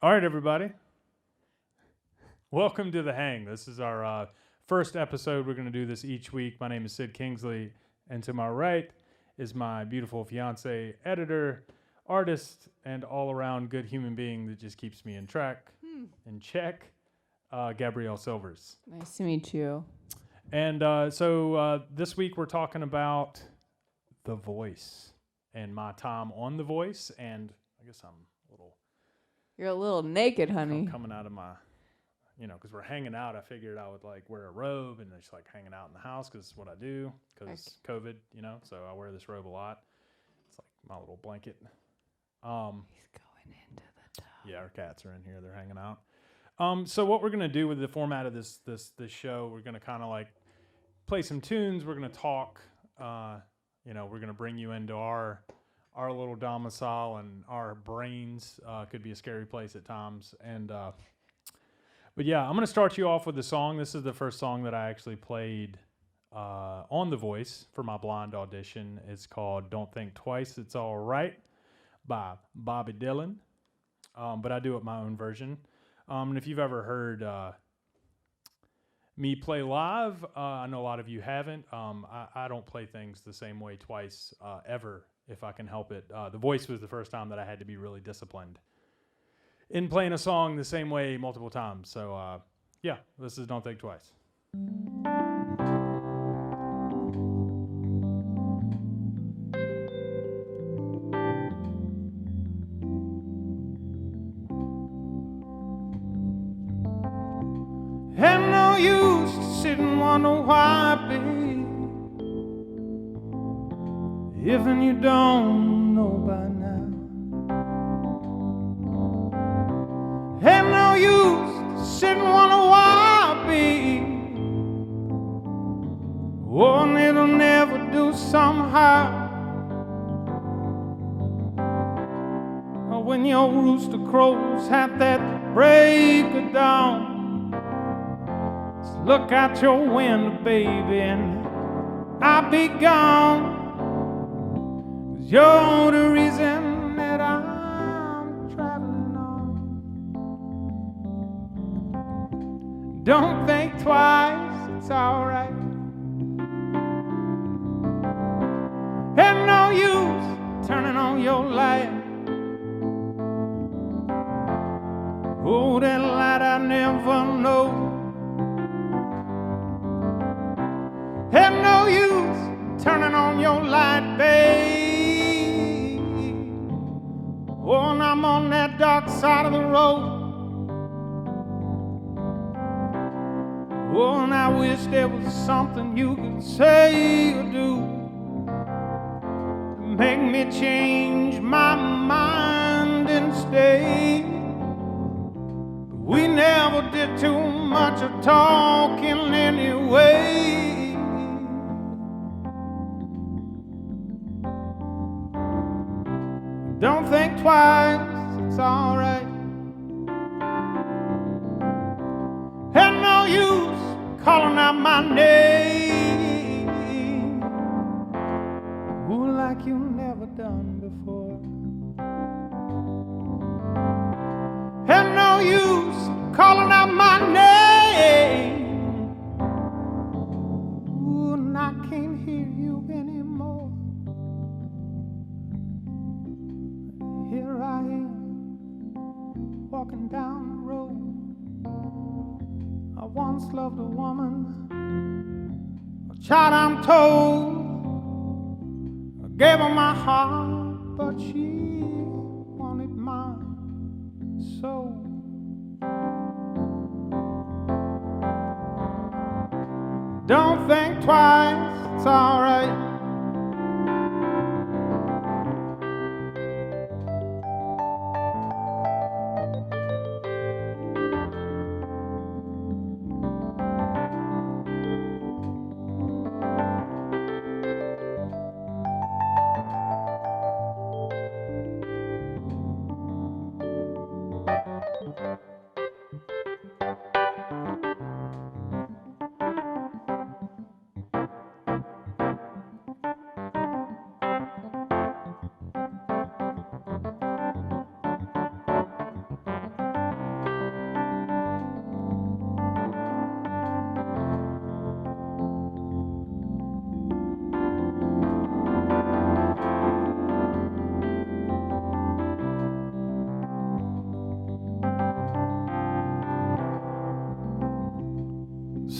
All right, everybody. Welcome to The Hang. This is our first episode. We're going to do this each week. My name is Sid Kingsley, and to my right is my beautiful fiance, editor, artist, and all-around good human being that just keeps me in check, Gabrielle Silvers. Nice to meet you. And so this week we're talking about The Voice and my time on The Voice, and I guess I'm a little... You're a little naked, honey. coming out of my, because we're hanging out. I figured I would like wear a robe and just like hanging out in the house because it's what I do because COVID, so I wear this robe a lot. It's like my little blanket. He's going into the tub. Yeah, our cats are in here. They're hanging out. So what we're going to do with the format of this show, we're going to kind of like play some tunes. We're going to talk, we're going to bring you into our little domicile, and our brains could be a scary place at times. And but yeah, I'm going to start you off with a song. This is the first song that I actually played on The Voice for my blind audition. It's called Don't Think Twice, It's All Right by Bobby Dylan. But I do it my own version. And if you've ever heard me play live, I know a lot of you haven't. I don't play things the same way twice ever, if I can help it. The Voice was the first time that I had to be really disciplined in playing a song the same way multiple times. So, yeah, this is Don't Think Twice. Have no use to sit and wonder why, babe, even you don't know by now. Have no use to sit and wonder why, babe, oh, and it'll never do somehow. Or when your rooster crows at that break of dawn, look out your window, baby, and I'll be gone. 'Cause you're the reason that I'm traveling on. Don't think twice, it's alright. Ain't no use turning on your light. Oh, that light I never know. Have no use turning on your light, babe. Oh, and I'm on that dark side of the road. Oh, and I wish there was something you could say or do to make me change my mind and stay. But we never did too much of talking anyway. Don't think twice, it's alright. Had no use calling out my name, ooh, like you never done before. Had no use calling out my name, ooh, and I can't hear you anymore. Here I am, walking down the road. I once loved a woman, a child I'm told. I gave her my heart, but she wanted my soul. Don't think twice, it's alright.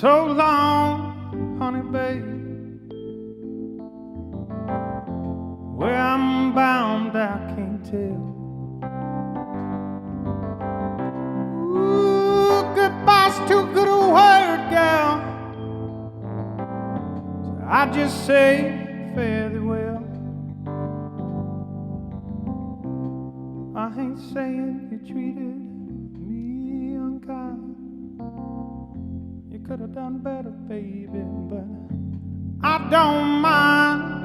So long, honey babe. Where I'm bound, I can't tell. Ooh, goodbye's too good a word, gal. So I just say fare thee well. I ain't saying you treated me unkind. You could have done better, baby, but I don't mind.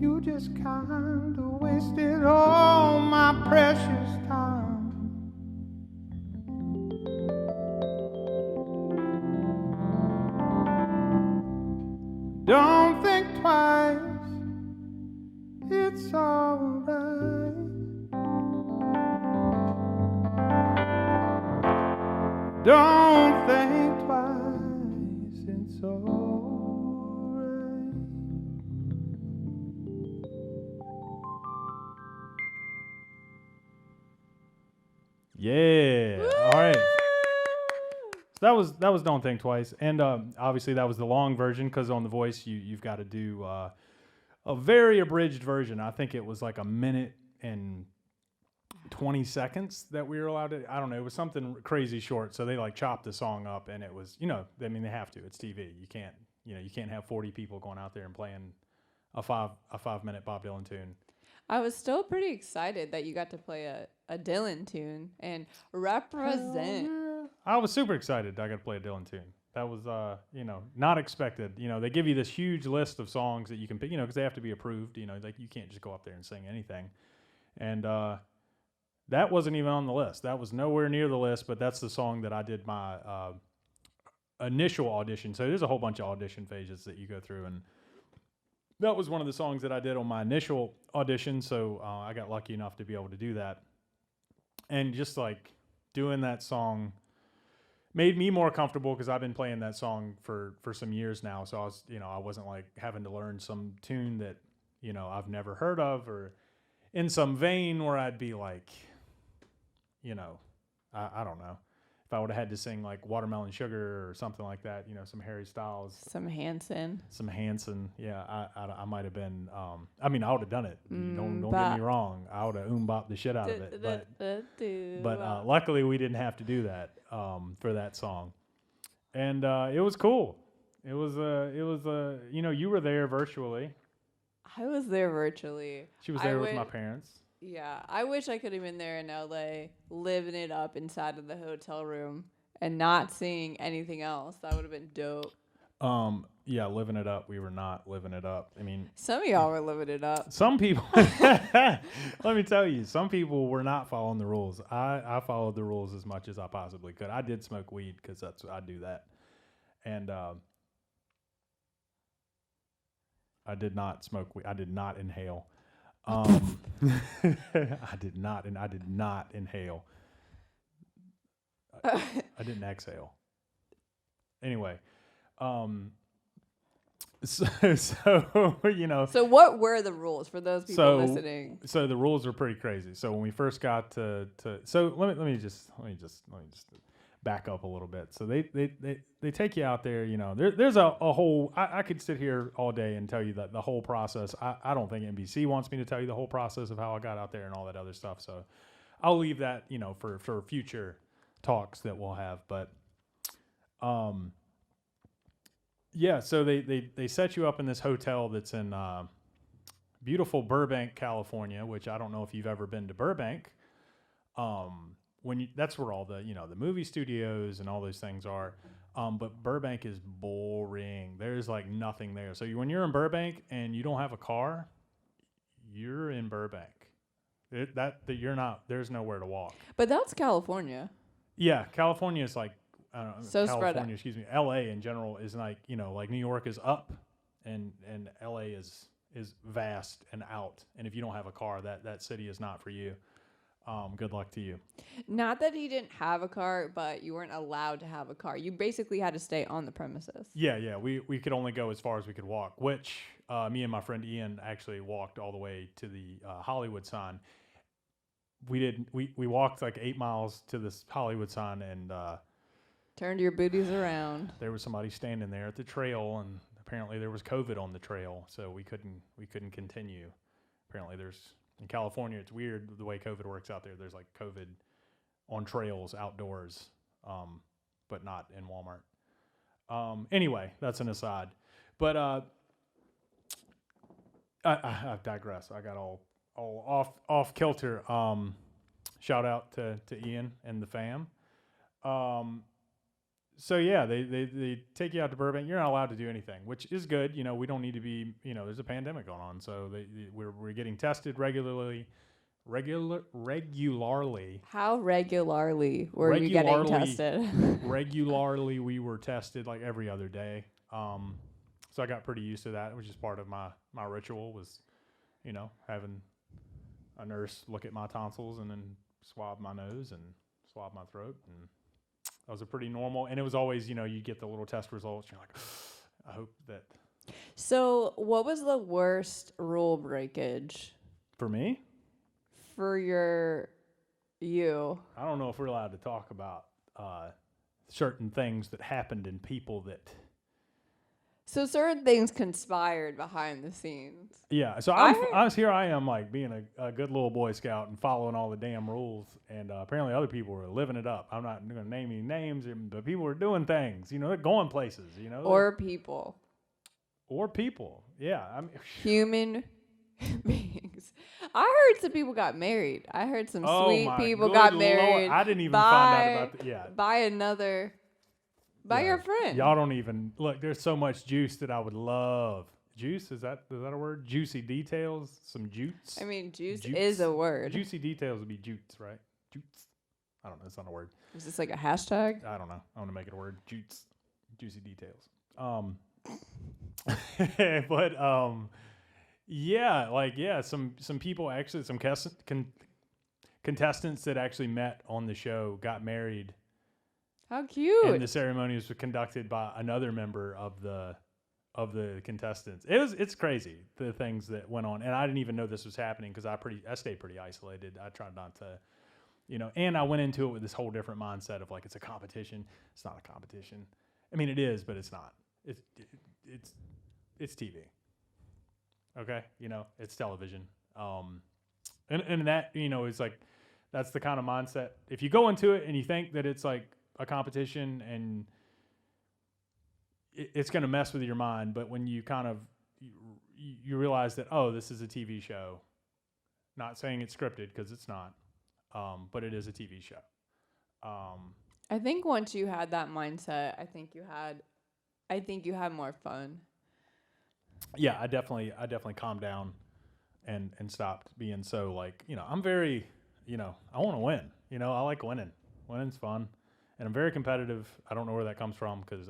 You just kinda wasted all my precious time. Don't think twice, it's alright. Don't think twice, it's alright. Yeah. All right. So that was Don't Think Twice, and obviously that was the long version because on The Voice you've got to do a very abridged version. I think it was like a minute and 20 seconds that we were allowed to. I don't know. It was something crazy short. So they like chopped the song up, and it was I mean they have to. It's TV. You can't have 40 people going out there and playing a 5-minute Bob Dylan tune. I was still pretty excited that you got to play a Dylan tune and represent. Yeah. I was super excited I got to play a Dylan tune. That was, not expected. They give you this huge list of songs that you can pick, because they have to be approved. Like you can't just go up there and sing anything. And that wasn't even on the list. That was nowhere near the list, but that's the song that I did my initial audition. So there's a whole bunch of audition phases that you go through, and that was one of the songs that I did on my initial audition, so I got lucky enough to be able to do that. And just like doing that song made me more comfortable because I've been playing that song for some years now. So I wasn't like having to learn some tune that, I've never heard of, or in some vein where I'd be like, I don't know. If I would have had to sing like Watermelon Sugar or something like that, some Harry Styles. Some Hanson. Yeah, I might have been, I would have done it. Don't get me wrong. I would have bopped the shit out of it. But luckily we didn't have to do that for that song. And it was cool. It was you were there virtually. I was there virtually. She was there with my parents. Yeah, I wish I could have been there in LA, living it up inside of the hotel room and not seeing anything else. That would have been dope. Yeah, living it up. We were not living it up. I mean, some of y'all were living it up. Some people, let me tell you, some people were not following the rules. I followed the rules as much as I possibly could. I did smoke weed because I do that, and I did not smoke weed. I did not inhale. I did not inhale. I didn't exhale. Anyway, so So what were the rules for those people listening? So the rules are pretty crazy. So when we first got to so let me just back up a little bit. So they take you out there. There's a whole. I could sit here all day and tell you that the whole process. I don't think NBC wants me to tell you the whole process of how I got out there and all that other stuff. So I'll leave that for future talks that we'll have. But yeah. So they set you up in this hotel that's in beautiful Burbank, California. Which I don't know if you've ever been to Burbank. That's where all the the movie studios and all those things are, but Burbank is boring. There's like nothing there. So when you're in Burbank and you don't have a car, you're in Burbank. There's nowhere to walk. But that's California. Yeah, California is like so California. Excuse me. LA in general is like like New York is up, and LA is vast and out. And if you don't have a car, that city is not for you. Good luck to you. Not that he didn't have a car, but you weren't allowed to have a car. You basically had to stay on the premises. Yeah. We could only go as far as we could walk, which me and my friend Ian actually walked all the way to the Hollywood sign. We walked like 8 miles to this Hollywood sign, and Turned your booties around. there was somebody standing there at the trail, and apparently there was COVID on the trail, so we couldn't continue. Apparently there's in California, it's weird the way COVID works out there. There's like COVID on trails outdoors, but not in Walmart. Anyway, that's an aside. But I digress. I got all off kilter. Shout out to Ian and the fam. So yeah, they take you out to Burbank. You're not allowed to do anything, which is good. You know, we don't need to be. You know, there's a pandemic going on, so we're getting tested regularly. How regularly were you getting tested? Regularly, we were tested like every other day. So I got pretty used to that. It was just part of my ritual was, you know, having a nurse look at my tonsils and then swab my nose and swab my throat. And that was a pretty normal. And it was always, you know, you get the little test results. You're like, I hope that. So what was the worst rule breakage For me? for you? I don't know if we're allowed to talk about certain things that happened in people that. So certain things conspired behind the scenes. Yeah, so here I am like being a good little Boy Scout and following all the damn rules, and apparently other people were living it up. I'm not going to name any names, but people were doing things. You know, they're going places. You know, Or people. Yeah, I mean, Human beings. I heard some people got married. I heard some sweet people good got Lord. married. I didn't even find out about that. Yeah. By your friend. Y'all don't even look. There's so much juice that I would love. Juice is that a word? Juicy details, some jutes. I mean, juice is a word. Juicy details would be jutes, right? Jutes. I don't know. It's not a word. Is this like a hashtag? I don't know. I want to make it a word. Jutes. Juicy details. But yeah, some people actually, some contestants that actually met on the show got married. How cute! And the ceremony was conducted by another member of the contestants. It's crazy the things that went on, and I didn't even know this was happening because I stayed pretty isolated. I tried not to, you know, and I went into it with this whole different mindset of like it's a competition. It's not a competition. I mean, it is, but it's not. It's TV. Okay, you know, it's television. And that, you know, is like that's the kind of mindset. If you go into it and you think that it's like a competition and it's going to mess with your mind, but when you kind of you realize that, oh, this is a TV show, not saying it's scripted because it's not, but it is a TV show. I think once you had that mindset, I think you had more fun. Yeah, I definitely calmed down and stopped being so like, you know, I'm very, you know, I want to win. You know, I like winning. Winning's fun. And I'm very competitive. I don't know where that comes from because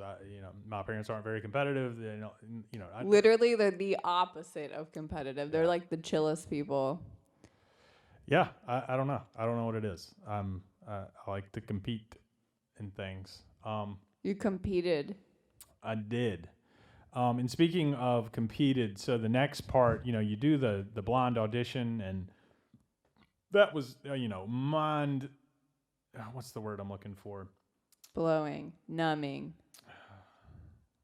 my parents aren't very competitive. They don't, you know. Literally, they're the opposite of competitive. They're like the chillest people. Yeah, I don't know. I don't know what it is. I like to compete in things. You competed. I did. And speaking of competed, so the next part, you know, you do the blind audition, and that was, mind. What's the word I'm looking for? Blowing, numbing.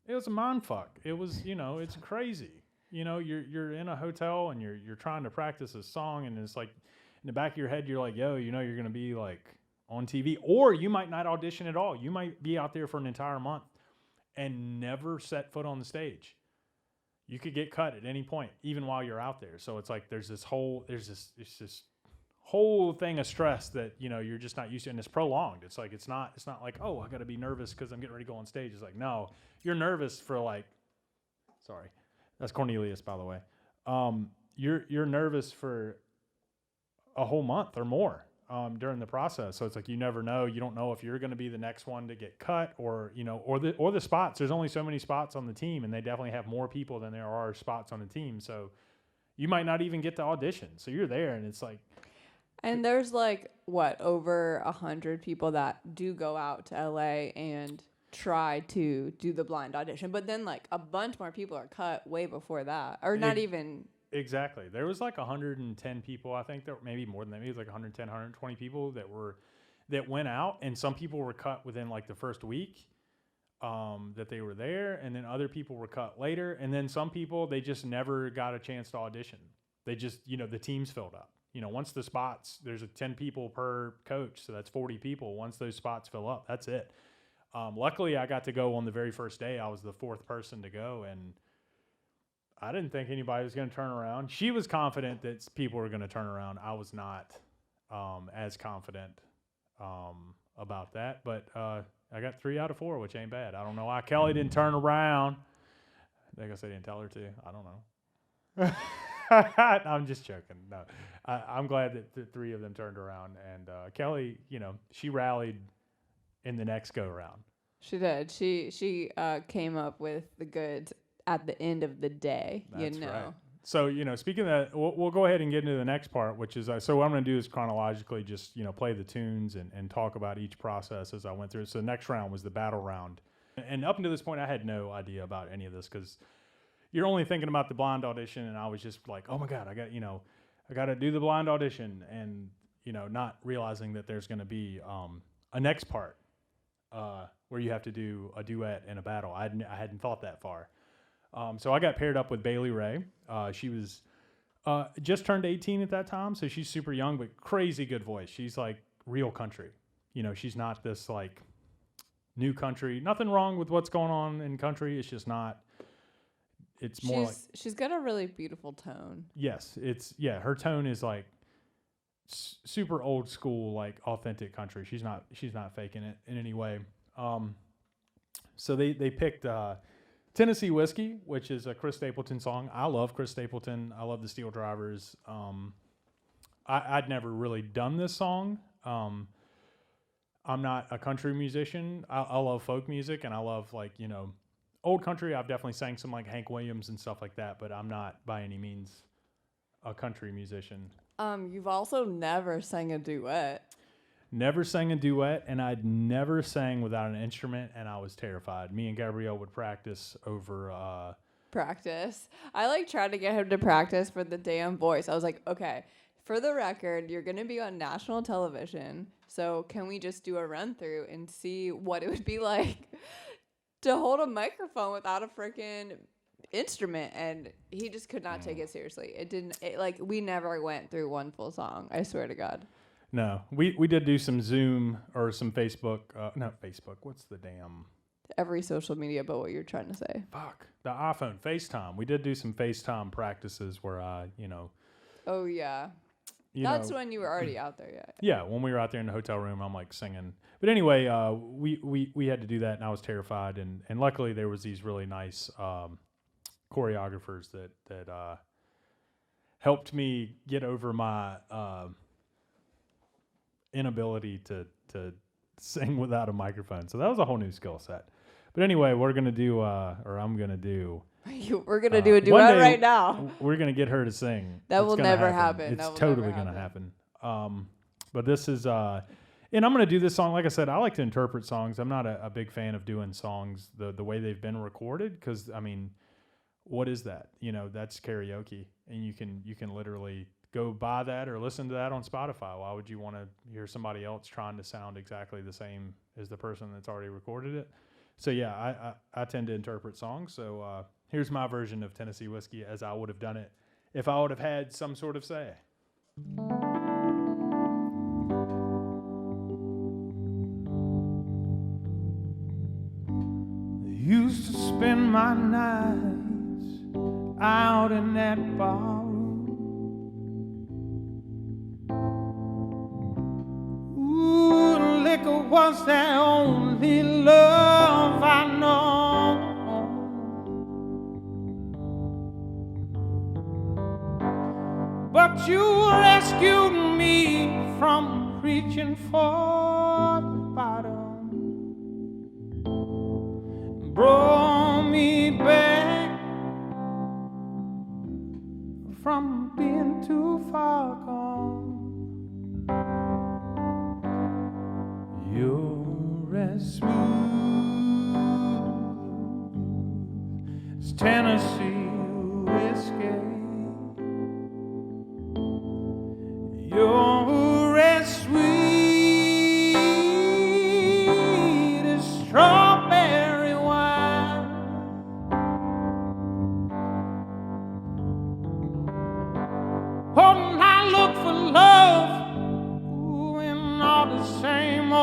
It was a mind fuck. It was, you know, it's crazy. You know, you're in a hotel and you're trying to practice a song, and it's like in the back of your head, you're like, yo, you know, you're gonna be like on TV, or you might not audition at all. You might be out there for an entire month and never set foot on the stage. You could get cut at any point, even while you're out there. So it's like there's this whole thing of stress that, you know, you're just not used to, and it's prolonged. It's like it's not like, oh, I got to be nervous because I'm getting ready to go on stage. It's like, no, you're nervous for like, sorry, that's Cornelius, by the way. You're nervous for a whole month or more during the process. So it's like you never know. You don't know if you're going to be the next one to get cut, or, you know, or the spots. There's only so many spots on the team, and they definitely have more people than there are spots on the team. So you might not even get to audition. So you're there, and it's like. And there's like, what, over 100 people that do go out to LA and try to do the blind audition. But then like a bunch more people are cut way before that, or not even. Exactly. There was like 110 people, I think, that maybe more than that. Maybe it was like 110, 120 people that were that went out, and some people were cut within like the first week that they were there, and then other people were cut later, and then some people, they just never got a chance to audition. They just, the teams filled up. Once the spots, there's 10 people per coach, so that's 40 people. Once those spots fill up, that's it. Luckily, I got to go on the very first day. I was the fourth person to go, and I didn't think anybody was going to turn around. She was confident that people were going to turn around. I was not as confident about that, but I got 3 out of 4, which ain't bad. I don't know why Kelly didn't turn around. I guess I didn't tell her to. I don't know. I'm just joking. No, I'm glad that the 3 of them turned around, and Kelly, she rallied in the next go round. She did. She came up with the goods at the end of the day. That's right. So, speaking of that, we'll go ahead and get into the next part, which is, so what I'm going to do is chronologically just, play the tunes and talk about each process as I went through. So the next round was the battle round. And up until this point, I had no idea about any of this because you're only thinking about the blind audition, and I was just like, oh my God, I got to do the blind audition, and, not realizing that there's going to be a next part where you have to do a duet and a battle. I hadn't thought that far. So I got paired up with Bailey Ray. She was just turned 18 at that time, so she's super young, but crazy good voice. She's like real country. She's not this like new country. Nothing wrong with what's going on in country. It's just not. It's more like she's got a really beautiful tone. Yes, her tone is like super old school, like authentic country. She's not faking it in any way. So they picked Tennessee Whiskey, which is a Chris Stapleton song. I love Chris Stapleton. I love the Steel Drivers. I'd never really done this song. I'm not a country musician. I love folk music, and I love old country. I've definitely sang some like Hank Williams and stuff like that, but I'm not by any means a country musician. You've also never sang a duet. Never sang a duet, and I'd never sang without an instrument, and I was terrified. Me and Gabrielle would practice over... Practice. I tried to get him to practice for the damn voice. I was like, okay, for the record, you're going to be on national television, so can we just do a run-through and see what it would be like to hold a microphone without a freaking instrument? And he just could not take it seriously. We never went through one full song. I swear to God. No, we did do some Zoom or some Facebook. Not Facebook. What's the damn? Every social media but what you're trying to say. Fuck. The iPhone. FaceTime. We did do some FaceTime practices where Oh, yeah. That's when you were already out there, yeah. Yeah, when we were out there in the hotel room, I'm like singing. But anyway, we had to do that, and I was terrified. And luckily there was these really nice choreographers that helped me get over my inability to sing without a microphone. So that was a whole new skill set. But anyway, we're going to do, or I'm going to do. We're going to do a duet right now. We're going to get her to sing. That will never happen. It's totally going to happen. But this is, and I'm going to do this song. Like I said, I like to interpret songs. I'm not a big fan of doing songs the way they've been recorded. Because, I mean, what is that? That's karaoke. And you can literally go buy that or listen to that on Spotify. Why would you want to hear somebody else trying to sound exactly the same as the person that's already recorded it? So yeah, I tend to interpret songs. So here's my version of Tennessee Whiskey as I would have done it if I would have had some sort of say. I used to spend my nights out in that bar. Liquor was the only love I know. But you rescued me from reaching for the bottom, brought me back from being too far gone. You're as smooth as Tennessee whiskey. You're as sweet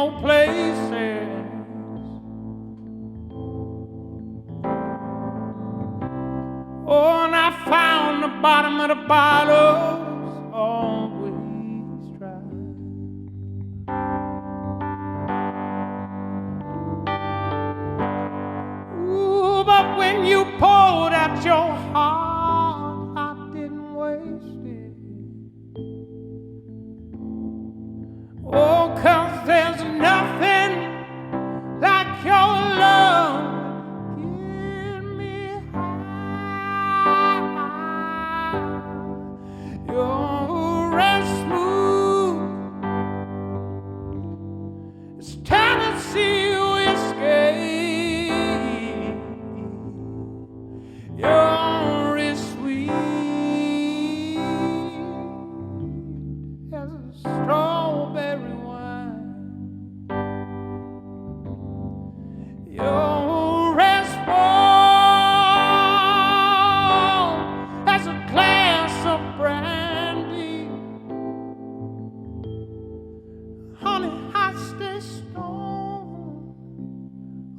old places. Oh, and I found the bottom of the bottles, always dry. Ooh, but when you poured out your heart, I didn't waste it. Oh, 'cause there's nothing like your love. Get me high. You're as smooth as Tennessee whiskey. You're as sweet as a strawberry wine. You're as warm as a glass of brandy. Honey, I stay strong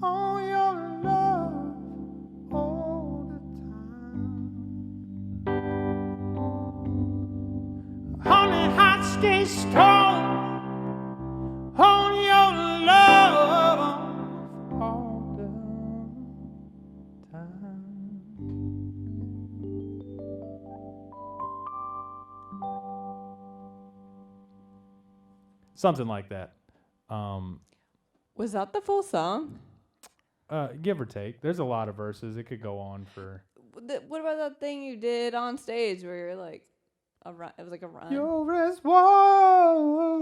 on your love all the time. Honey, I stay strong on your love all the time. Something like that. Was that the full song? Give or take. There's a lot of verses. It could go on for. What about that thing you did on stage where you're like a run? It was like a run. You're as warm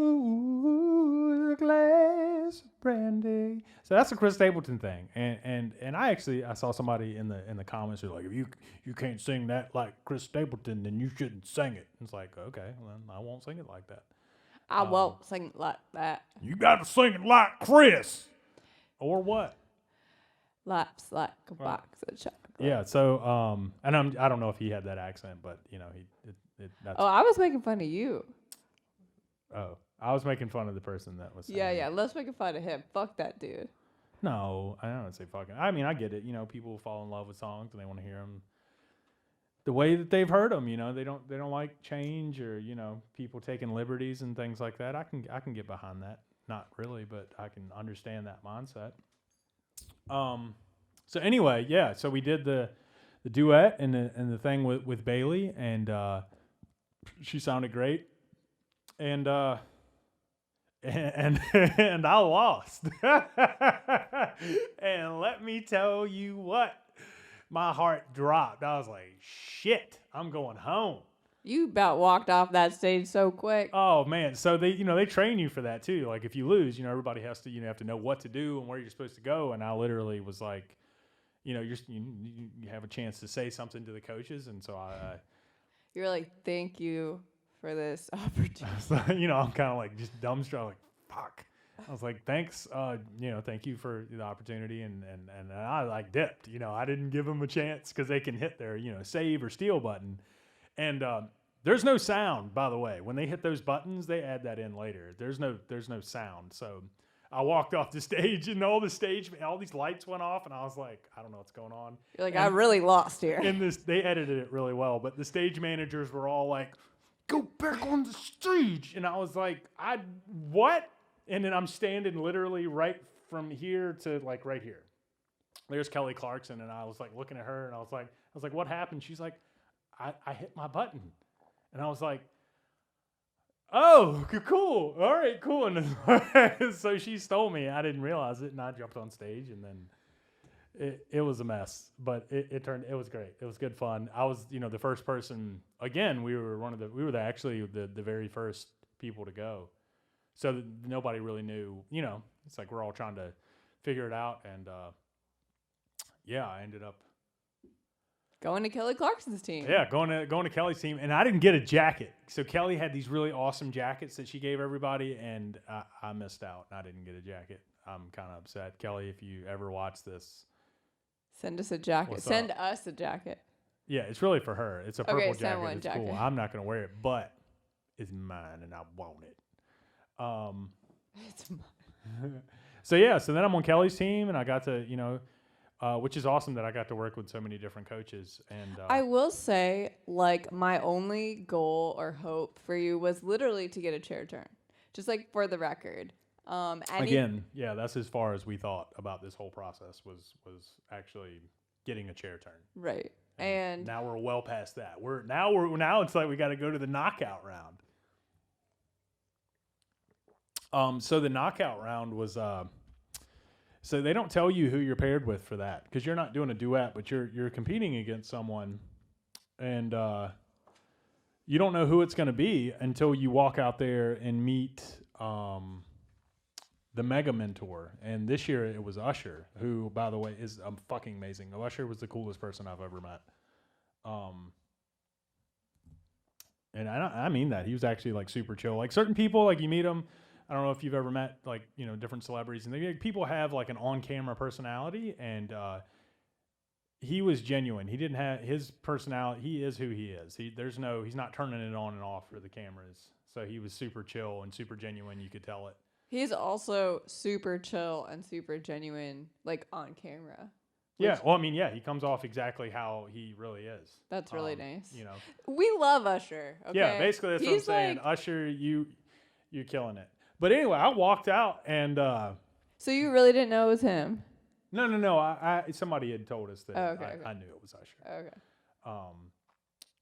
as a glass of brandy. So that's a Chris Stapleton thing, and I saw somebody in the comments who were like, if you can't sing that like Chris Stapleton, then you shouldn't sing it. It's like, okay, well, then I won't sing it like that. I won't sing like that. You got to sing it like Chris, or what? Laps like a box of chocolate. Yeah. So and I don't know if he had that accent, but you know that's. Oh, I was making fun of you. Oh, I was making fun of the person that was. Yeah, singing. yeah. Let's make fun of him. Fuck that dude. No, I don't say fucking. I mean, I get it. You know, people fall in love with songs and they want to hear them the way that they've heard them. You know, they don't like change or people taking liberties and things like that. I can get behind that. Not really, but I can understand that mindset. So anyway, yeah. So we did the duet and the thing with Bailey, and she sounded great, and and I lost. And let me tell you what, my heart dropped. I was like, shit, I'm going home. You about walked off that stage so quick. Oh man, so they train you for that too. Like if you lose, everybody has to have to know what to do and where you're supposed to go. And I literally was like, you have a chance to say something to the coaches, and so You're like, thank you for this opportunity. I'm kind of like just dumbstruck, like fuck. I was like, thanks, thank you for the opportunity, and I like dipped. I didn't give them a chance because they can hit their save or steal button. And there's no sound, by the way. When they hit those buttons, they add that in later. There's no sound. So I walked off the stage, and all these lights went off, and I was like, I don't know what's going on. You're like, I really lost here. They edited it really well, but the stage managers were all like, go back on the stage. And I was like, what? And then I'm standing literally right from here to like right here. There's Kelly Clarkson, and I was like looking at her, and I was like, what happened? She's like, I hit my button. And I was like, oh, cool. All right, cool. And so she stole me. I didn't realize it, and I jumped on stage, and then it was a mess. But it was great. It was good fun. I was, the first person. Again, we were actually the very first people to go. So nobody really knew. It's like we're all trying to figure it out, and I ended up. Going to Kelly Clarkson's team. Yeah, going to Kelly's team, and I didn't get a jacket. So Kelly had these really awesome jackets that she gave everybody, and I missed out. I didn't get a jacket. I'm kind of upset, Kelly. If you ever watch this, send us a jacket. Send us a jacket. Yeah, it's really for her. It's a purple send jacket. one It's jacket. cool. I'm not gonna wear it, but it's mine, and I want it. It's mine. So yeah, so then I'm on Kelly's team, and I got to, which is awesome that I got to work with so many different coaches. And I will say, like, my only goal or hope for you was literally to get a chair turn, just like for the record. again, yeah, that's as far as we thought about this whole process was actually getting a chair turn. Right. And now we're well past that. Now it's like we got to go to the knockout round. So the knockout round was so they don't tell you who you're paired with for that because you're not doing a duet, but you're competing against someone, and you don't know who it's going to be until you walk out there and meet the mega mentor. And this year it was Usher, who, by the way, is fucking amazing. Usher was the coolest person I've ever met. And I mean that. He was actually like super chill. Like certain people, like you meet them. I don't know if you've ever met like, different celebrities, and people have like an on-camera personality, and he was genuine. He didn't have his personality. He is who he is. He's not turning it on and off for the cameras. So he was super chill and super genuine. You could tell it. he's also super chill and super genuine, like on camera. Yeah. Well, I mean, yeah, he comes off exactly how he really is. That's really nice. You know. We love Usher. Okay? Yeah, basically that's what I'm saying. Like, Usher, you're killing it. But anyway, I walked out and so you really didn't know it was him? no. I somebody had told us that. Okay. I knew it was Usher. Okay.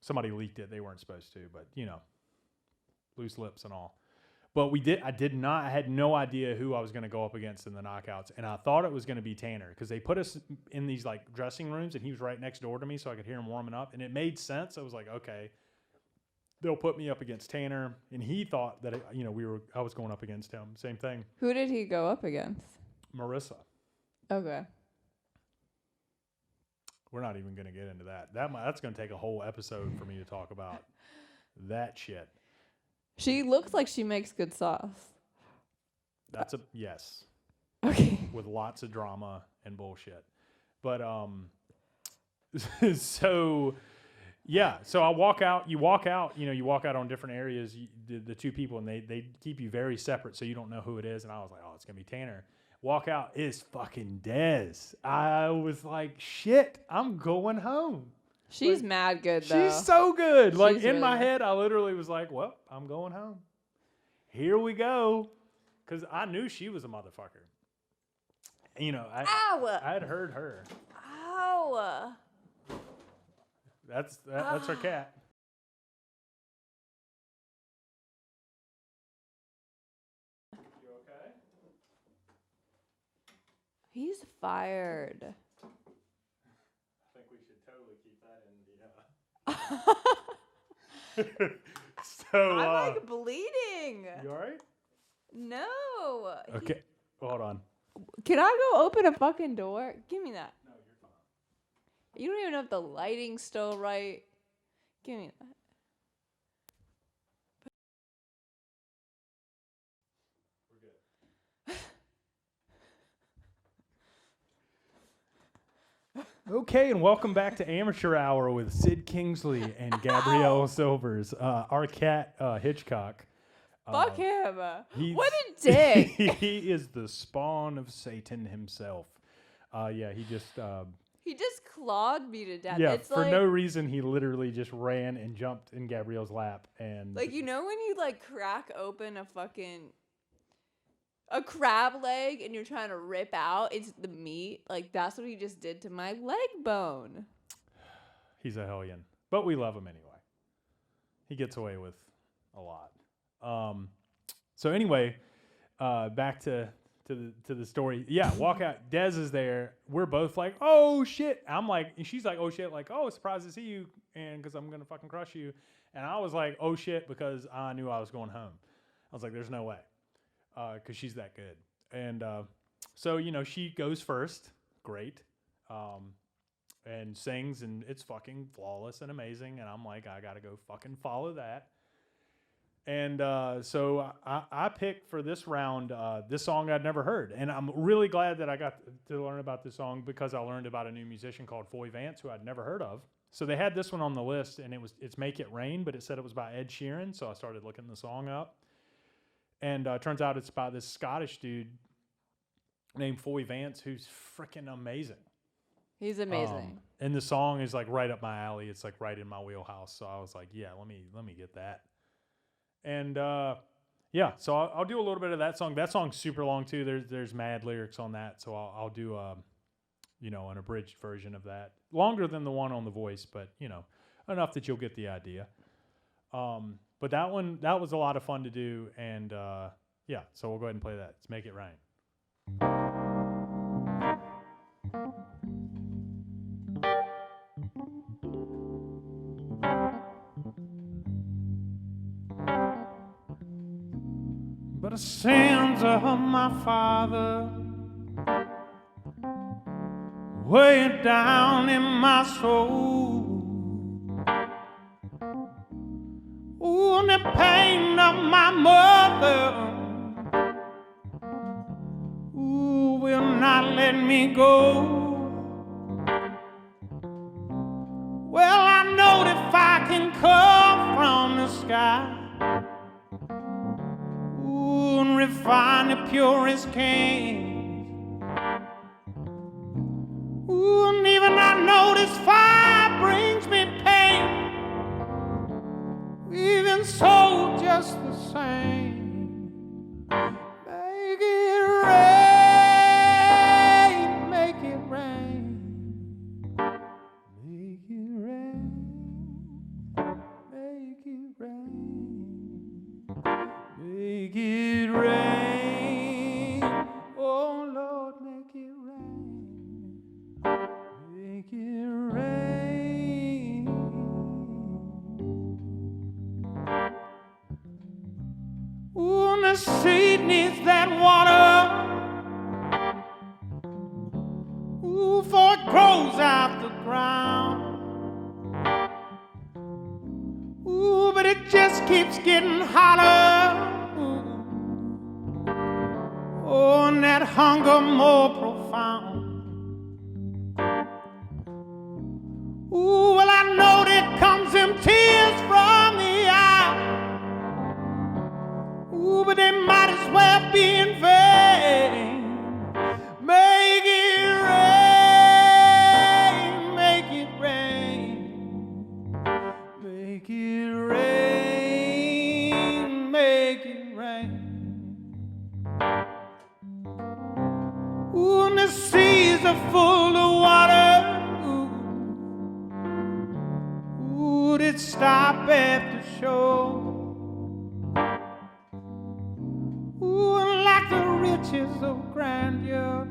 Somebody leaked it. They weren't supposed to, but loose lips and all. But I had no idea who I was going to go up against in the knockouts, and I thought it was going to be Tanner because they put us in these like dressing rooms, and he was right next door to me, so I could hear him warming up, and it made sense. I was like, okay, they'll put me up against Tanner, and he thought that I was going up against him. Same thing. Who did he go up against? Marissa. Okay. We're not even going to get into that. That's going to take a whole episode for me to talk about that shit. She looks like she makes good sauce. That's a yes. Okay. With lots of drama and bullshit. But so yeah, so I walk out, you walk out on different areas, the two people, and they keep you very separate so you don't know who it is. And I was like, oh, it's going to be Tanner. Walk out is fucking Dez. I was like, shit, I'm going home. She's mad good, though. She's so good. Like, She's in my really head, I literally was like, well, I'm going home. Here we go. Because I knew she was a motherfucker. Ow! I had heard her. Ow! That's her cat. You okay? He's fired. I think we should totally keep that in the. So I'm like bleeding. You all right? No. Okay. Hold on. Can I go open a fucking door? Give me that. No, you're fine. You don't even know if the lighting's still right. Give me that. Okay, and welcome back to Amateur Hour with Sid Kingsley and Gabrielle Silvers. Our cat, Hitchcock. Fuck him. He's- What a dick. He is the spawn of Satan himself. Yeah, he just... He just clawed me to death. yeah, It's for like, no reason, he literally just ran and jumped in Gabrielle's lap. And like, you know when you, like, crack open a crab leg and you're trying to rip out it's the meat? Like, that's what he just did to my leg bone. He's a hellion. But we love him anyway. He gets away with a lot. So anyway, back to the story. Yeah, walk out. Dez is there. We're both like, oh shit. I'm like, and she's like, oh shit, like, oh, surprised to see you, and because I'm gonna fucking crush you. And I was like, oh shit, because I knew I was going home. I was like, there's no way, because she's that good. And so she goes first, great, and sings, and it's fucking flawless and amazing. And I'm like, I gotta go fucking follow that. And so I picked for this round this song I'd never heard. And I'm really glad that I got to learn about this song because I learned about a new musician called Foy Vance, who I'd never heard of. So they had this one on the list, and it's Make It Rain, but it said it was by Ed Sheeran. So I started looking the song up. And turns out it's by this Scottish dude named Foy Vance, who's freaking amazing. He's amazing. And the song is like right up my alley. It's like right in my wheelhouse. So I was like, yeah, let me get that. And yeah, so I'll do a little bit of that song. That song's super long too. There's mad lyrics on that, so I'll do an abridged version of that, longer than the one on The Voice, but enough that you'll get the idea. But that was a lot of fun to do, and yeah, so we'll go ahead and play that. Let's Make It Rain. But the sins of my father way down in my soul. Ooh, and the pain of my mother, ooh, will not let me go. Well, I know that if I can come from the sky, ooh, and refine the purest cane, ooh, and even I know this fire brings me pain. Even so, just the same, make it rain, make it rain, make it rain, make it rain, make it rain, oh Lord, make it rain, make it rain. Ooh, the seed needs that water, ooh, for it grows out the ground. Ooh, but it just keeps getting hotter. Ooh. Oh, and that hunger more profound. Ooh, well, I know there comes them tears from the eye. Ooh, but they might as well be in vain. Make it rain, make it rain, make it rain, make it rain. Ooh, and the seas are full of water. Ooh, it stop at the shore. Ooh, and like the riches of grandeur,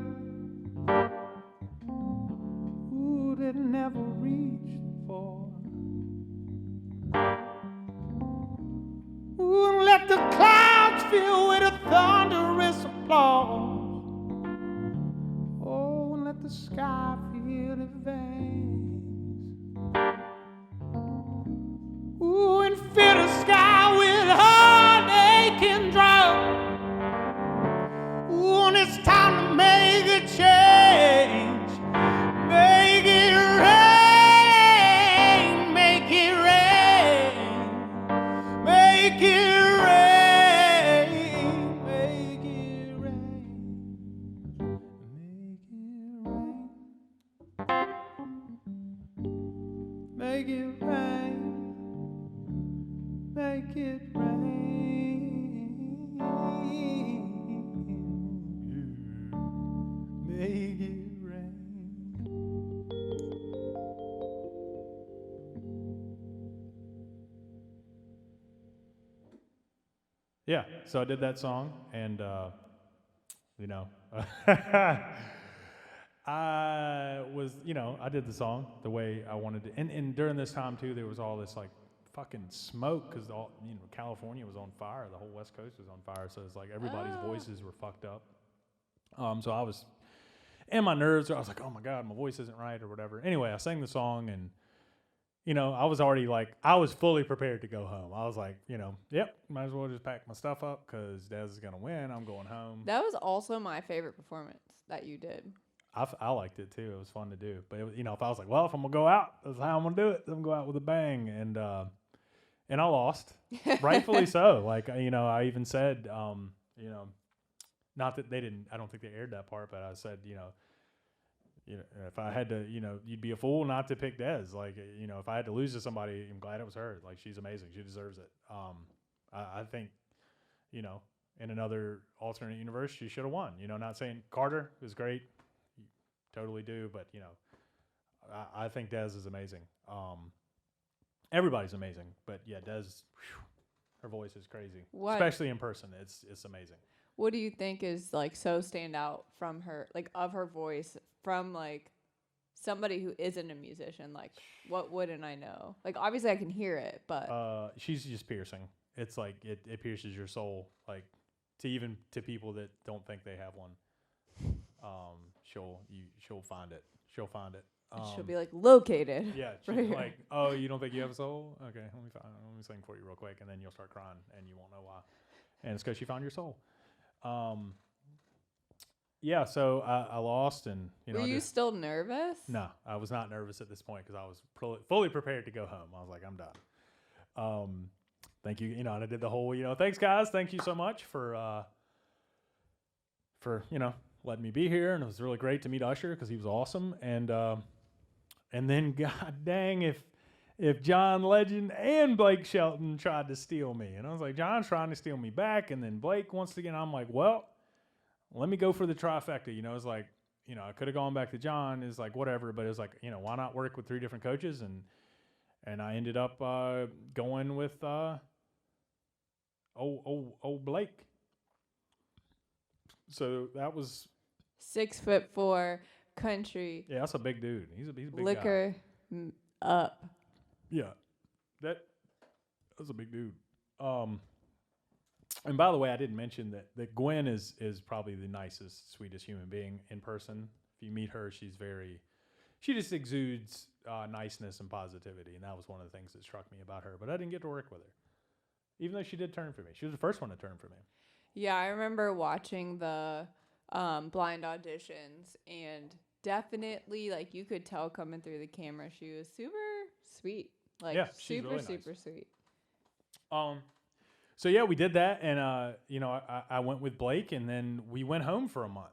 ooh, that never reached for. Ooh, and let the clouds fill with a thunderous applause. Oh, and let the sky feel the veins. Ooh, and fill the sky with heart aching drought. Ooh, and it's time to make a change. Make it rain, make it rain, make it rain, make it rain, make it rain, make it rain, make it rain, make it rain. Yeah, so I did that song, and I did the song the way I wanted to. And during this time too, there was all this like fucking smoke because California was on fire, the whole West Coast was on fire, so it's like everybody's voices were fucked up. So I was, and my nerves, I was like, oh my God, my voice isn't right or whatever. Anyway, I sang the song, and I was already like, I was fully prepared to go home. I was like, yep, might as well just pack my stuff up because Des is gonna win. I'm going home. That was also my favorite performance that you did. I liked it too. It was fun to do. But if I was like, well, if I'm gonna go out, that's how I'm gonna do it. I'm gonna go out with a bang, and I lost, rightfully so. Like I even said, not that they didn't. I don't think they aired that part, but I said, if I had to, you'd be a fool not to pick Des. Like, if I had to lose to somebody, I'm glad it was her. Like, she's amazing. She deserves it. I think, in another alternate universe, she should have won. Not saying Carter was great, you totally do, but I think Des is amazing. Everybody's amazing, but yeah, Des, her voice is crazy, especially in person. It's amazing. What do you think is like so stand out from her, like of her voice, from like somebody who isn't a musician? Like, what wouldn't I know? Like, obviously I can hear it, but she's just piercing. It's like it pierces your soul, like to people that don't think they have one. She'll find it. She'll find it. She'll be like located. Yeah, she'll be like, oh, you don't think you have a soul? Okay, let me sing for you real quick, and then you'll start crying, and you won't know why. And it's because she found your soul. Yeah, so I lost, and were you still nervous? No, I was not nervous at this point because I was fully prepared to go home. I was like, I'm done. Thank you. And I did the whole, thanks guys, thank you so much for letting me be here, and it was really great to meet Usher because he was awesome, and then god dang if John Legend and Blake Shelton tried to steal me. And I was like, John's trying to steal me back. And then Blake wants to get, I'm like, well, let me go for the trifecta. It's like, I could have gone back to John. It's like, whatever. But it was like, why not work with 3 different coaches? And I ended up going with Blake. So that was 6'4" country. Yeah, that's a big dude. He's a big liquor guy. Up. Yeah, that was a big dude. And by the way, I didn't mention that Gwen is probably the nicest, sweetest human being in person. If you meet her, she just exudes niceness and positivity, and that was one of the things that struck me about her. But I didn't get to work with her, even though she did turn for me. She was the first one to turn for me. Yeah, I remember watching the blind auditions, and definitely, like, you could tell coming through the camera, she was super sweet. Like, yeah, super, really super nice. Sweet. So yeah, we did that, and I went with Blake, and then we went home for a month.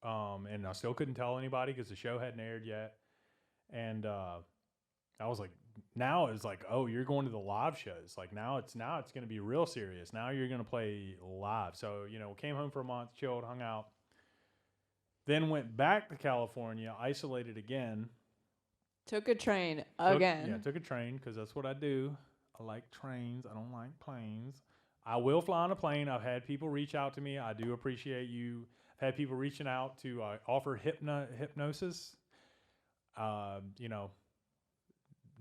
And I still couldn't tell anybody because the show hadn't aired yet. And I was like, now it's like, oh, you're going to the live shows. Like now it's going to be real serious. Now you're going to play live. So came home for a month, chilled, hung out. Then went back to California, isolated again. Took a train again. Yeah, took a train because that's what I do. I like trains. I don't like planes. I will fly on a plane. I've had people reach out to me. I do appreciate you. I've had people reaching out to offer hypnosis.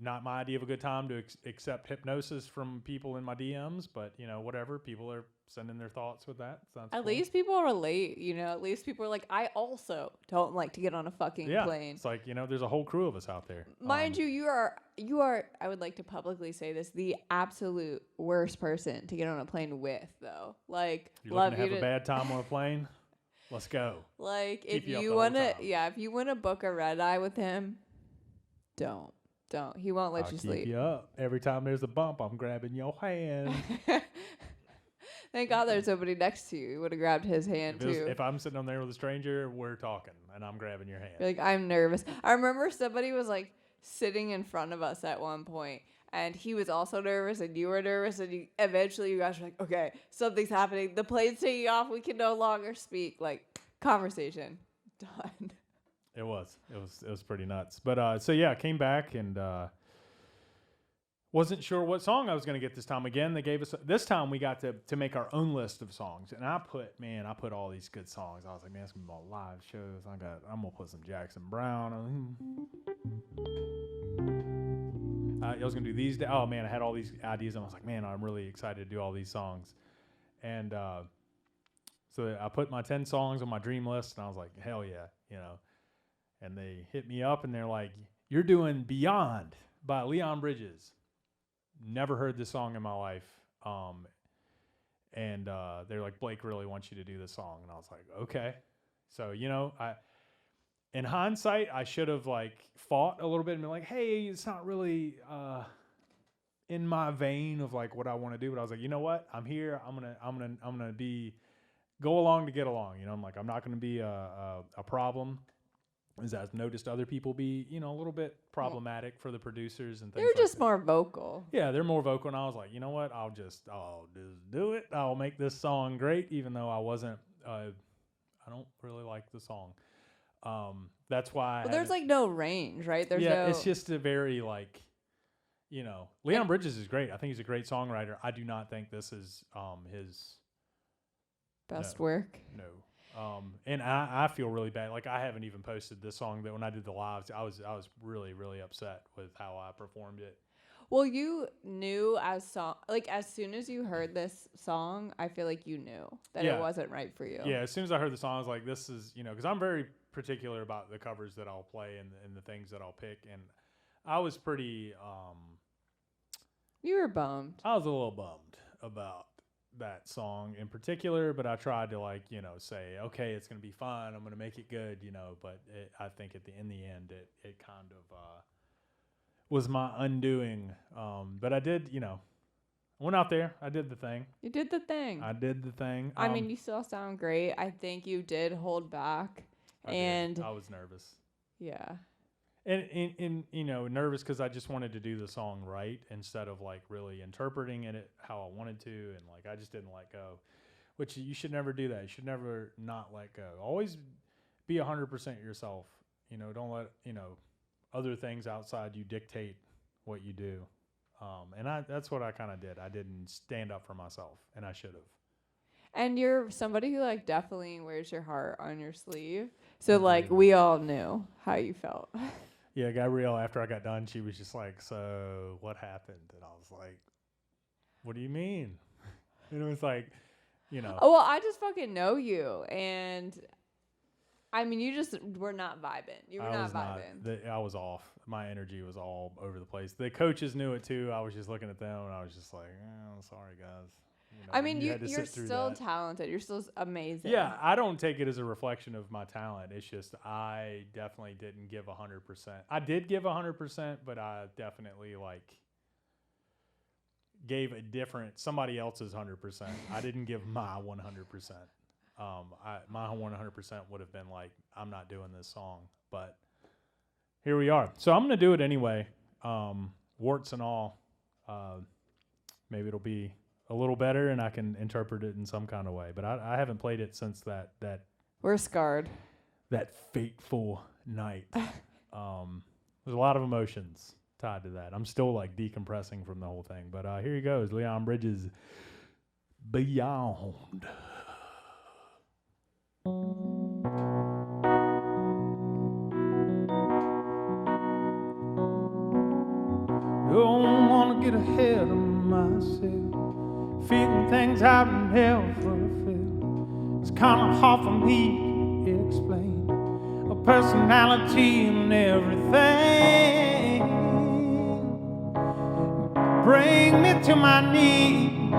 Not my idea of a good time to accept hypnosis from people in my DMs, but whatever. People are sending their thoughts with that. At least people relate, at least people are like, I also don't like to get on a fucking plane. It's like, there's a whole crew of us out there. Mind you, you are, I would like to publicly say this, the absolute worst person to get on a plane with, though. Like, you're looking to have a bad time on a plane? Let's go. Like, if you want to book a red eye with him, don't. He won't let you sleep. Keep you up. Every time there's a bump, I'm grabbing your hand. Thank God there's somebody next to you. You would have grabbed his hand too. If I'm sitting on there with a stranger, we're talking, and I'm grabbing your hand. You're like, I'm nervous. I remember somebody was like sitting in front of us at one point, and he was also nervous, and you were nervous, and eventually you guys were like, okay, something's happening. The plane's taking off. We can no longer speak. Like, conversation done. It was pretty nuts. But so yeah, came back and wasn't sure what song I was going to get this time. Again, they gave us this time we got to make our own list of songs, and I put all these good songs. I was like, man, it's gonna be all live shows. I'm gonna put some Jackson Brown. I was gonna do these. Oh man, I had all these ideas, and I was like, man, I'm really excited to do all these songs. And so I put my 10 songs on my dream list, and I was like, hell yeah, And they hit me up, and they're like, you're doing Beyond by Leon Bridges. Never heard this song in my life. And they're like, Blake really wants you to do this song. And I was like, okay. So, in hindsight, I should have fought a little bit and been like, hey, it's not really in my vein of what I want to do. But I was like, you know what? I'm here. I'm gonna be go along to get along. You know, I'm like, I'm not going to be a problem. As I've noticed other people be, you know, a little bit problematic for the producers and things. They're like just that. more vocal. Yeah, they're more vocal, and I was like, you know what? I'll just do it. I'll make this song great, even though I wasn't. I don't really like the song. That's why. But there's like no range, right? There's no. It's just a very like, you know, Leon Bridges is great. I think he's a great songwriter. I do not think this is his best work. No. And I feel really bad. Like, I haven't even posted this song, that when I did the lives, I was really, really upset with how I performed it. Well, you knew as soon as you heard this song, I feel like you knew that it wasn't right for you. Yeah, as soon as I heard the song, I was like, this is, you know, because I'm very particular about the covers that I'll play and the things that I'll pick. And I was pretty, you were bummed. I was a little bummed about that song in particular, but I tried to, like, you know, say, okay, it's going to be fun, I'm going to make it good, you know, but I think in the end it kind of was my undoing. But I did, you know, I went out there, I did the thing. You did the thing. I did the thing. I mean, you still sound great. I think you did hold back. I was nervous. Yeah. And you know, nervous because I just wanted to do the song right instead of like really interpreting it how I wanted to, and like I just didn't let go, which you should never do that. You should never not let go. Always be 100% yourself. You know, don't let, you know, other things outside you dictate what you do. And that's what I kind of did. I didn't stand up for myself, and I should have. And you're somebody who like definitely wears your heart on your sleeve. So like we all knew how you felt. Yeah, Gabrielle, after I got done, she was just like, so what happened? And I was like, what do you mean? And it was like, you know. Oh, well, I just fucking know you. And I mean, you just were not vibing. You were not vibing. I was off. My energy was all over the place. The coaches knew it too. I was just looking at them and I was just like, I'm sorry, guys. You know, I mean, you're still talented. You're still amazing. Yeah, I don't take it as a reflection of my talent. It's just I definitely didn't give 100%. I did give 100%, but I definitely like gave somebody else's 100%. I didn't give my 100%. My 100% would have been like, I'm not doing this song, but here we are. So I'm going to do it anyway, warts and all. Maybe it'll be a little better and I can interpret it in some kind of way. But I haven't played it since that we're scarred. That fateful night. There's a lot of emotions tied to that. I'm still like decompressing from the whole thing. But here he goes, Leon Bridges, Beyond. Don't want to get ahead of myself. Feeling things I never felt. It's kind of hard for me to explain. A personality and everything. Bring me to my knees.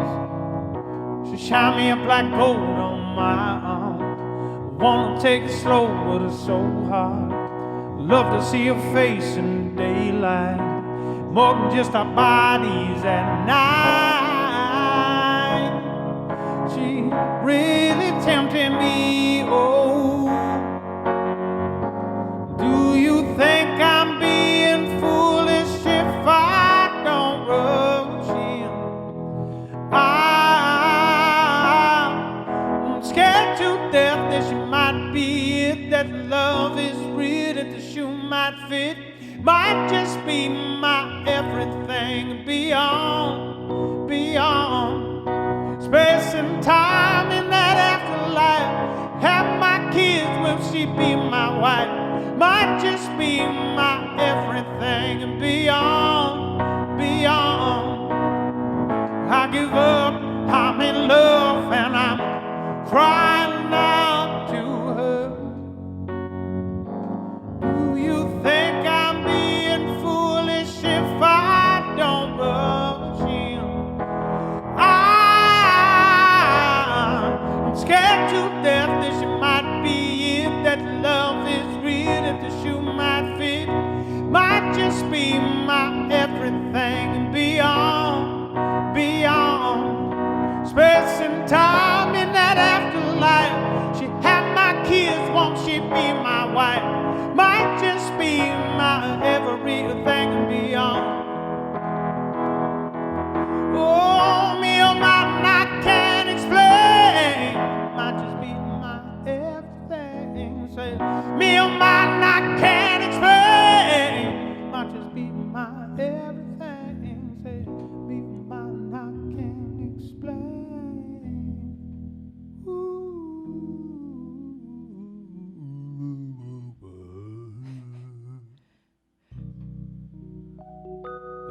She shine me up like gold on my arm. Wanna take it slow, but it's so hard. Love to see her face in daylight, more than just our bodies at night. She really tempted me, oh. Do you think I'm being foolish if I don't rush in? I'm scared to death that she might be it, that love is real, that the shoe might fit. Might just be my everything, beyond, beyond space and time in that afterlife. Have my kids, will she be my wife? Might just be my everything, beyond, beyond. I give up, I'm in love, and I'm crying out to her. Do you think I'm being foolish if I don't rush in? I'm scared to death that she might be it, that love is real, that the shoe might fit. Might just be my everything, beyond, beyond space and time in that afterlife. might just be my everything. Say, me or mine I can't explain. Might just be my everything. Say, me or mine I can't explain.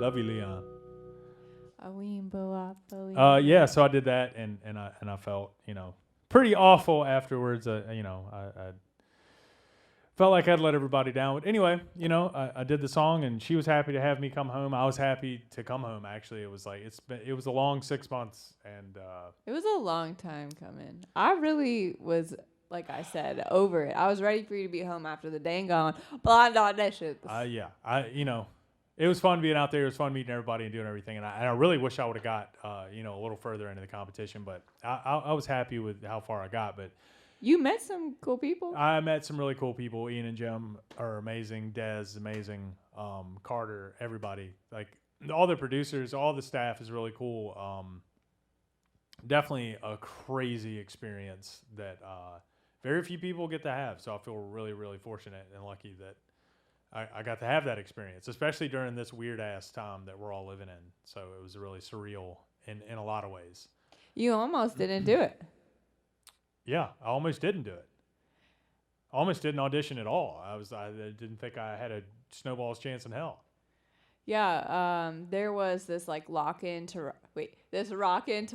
Love you, Leon. Yeah, so I did that, and I felt, pretty awful afterwards. I felt like I'd let everybody down. But anyway, I did the song, and she was happy to have me come home. I was happy to come home. Actually, it was like it was a long 6 months, and It was a long time coming. I really was, like I said, over it. I was ready for you to be home after the dang on blind auditions. It was fun being out there. It was fun meeting everybody and doing everything. And I really wish I would have got, a little further into the competition. But I was happy with how far I got. But You met some cool people. I met some really cool people. Ian and Jim are amazing. Des, amazing. Carter, everybody. Like, all the producers, all the staff is really cool. Definitely a crazy experience that very few people get to have. So I feel really, really fortunate and lucky that I got to have that experience, especially during this weird-ass time that we're all living in. So it was really surreal in a lot of ways. You almost didn't do it. Yeah, I almost didn't do it. I almost didn't audition at all. I didn't think I had a snowball's chance in hell. Yeah, there was this like rockin' to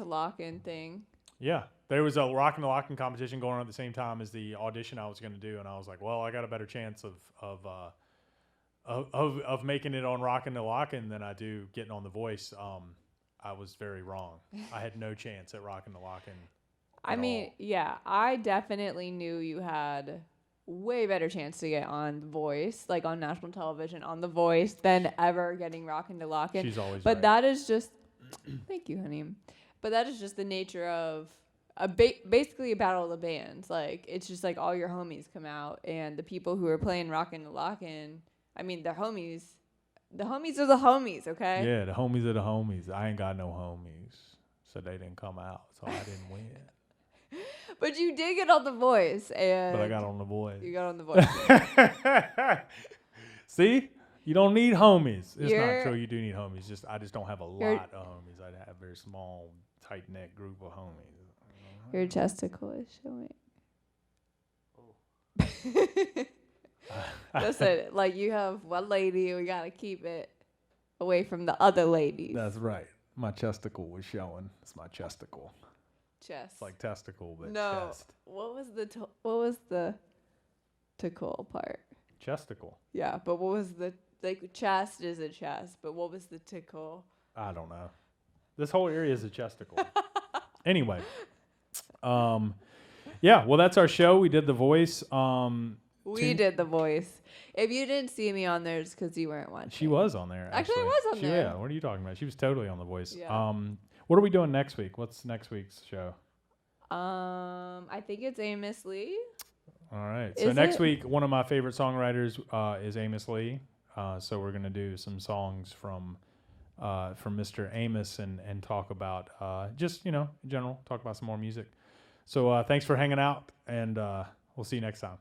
lock-in thing. Yeah, there was a rockin' to lock-in competition going on at the same time as the audition I was going to do, and I was like, well, I got a better chance of making it on Rockin' to Lockin' than I do getting on The Voice. I was very wrong. I had no chance at Rockin' to Lockin'. I mean, yeah, I definitely knew you had way better chance to get on The Voice, like on national television on The Voice, than ever getting Rockin' to Lockin'. She's always But right. that is just, thank you, honey. But that is just the nature of basically a battle of the bands. Like, it's just like all your homies come out, and the people who are playing Rockin' to Lockin', I mean, they're homies. The homies are the homies, okay? Yeah, the homies are the homies. I ain't got no homies, so they didn't come out, so I didn't win. But you did get on The Voice, and But I got on The Voice. you got on The Voice. See? You don't need homies. It's not true. You do need homies. I just don't have a lot of homies. I have a very small, tight-knit group of homies. Your testicle is showing. Listen, like, you have one lady, we gotta keep it away from the other ladies. That's right. My chesticle was showing. It's my chesticle. Chest. It's like testicle, but no. chest. What was the tickle part? Chesticle. Yeah, but what was the, like, chest is a chest, but what was the tickle? I don't know. This whole area is a chesticle. Anyway. Yeah, well, that's our show. We did The Voice. We did The Voice. If you didn't see me on there, it's because you weren't watching. She was on there. Actually, I was on there. Yeah, what are you talking about? She was totally on The Voice. Yeah. What are we doing next week? What's next week's show? I think it's Amos Lee. All right. So next week, one of my favorite songwriters is Amos Lee. So we're gonna do some songs from Mr. Amos and talk about just in general, talk about some more music. So thanks for hanging out, and we'll see you next time.